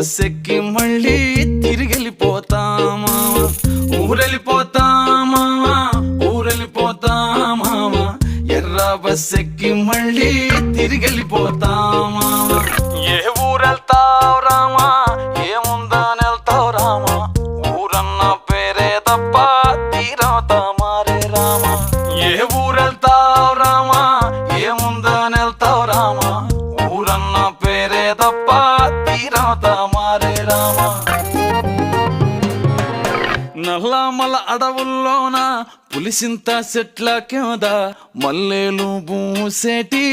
Bus ఎక్కి మళ్ళీ తిరిగెళ్ళిపోతా మావా, ఊరెళ్ళిపోతా మావా, ఊరెళ్ళిపోతా మావా. ఎర్ర బస్ ఎక్కి మళ్ళీ తిరిగెళ్ళిపోతా మావా. ఏ ఊరెళ్తావు రామా, ఏముందని వెళ్తావు రామా, ఊరన్న పేరే తప్ప తీరవుతా మారే రామా. ఏ ఊరెళ్తావు రామా, ఏముందని వెళ్తావు రామా, ఊరన్న పేరే తప్ప తీరవుతా మారే రామా. నల్లమల అడవుల్లోన పులిసింత చెట్ల కింద మల్లెలు పూసేటి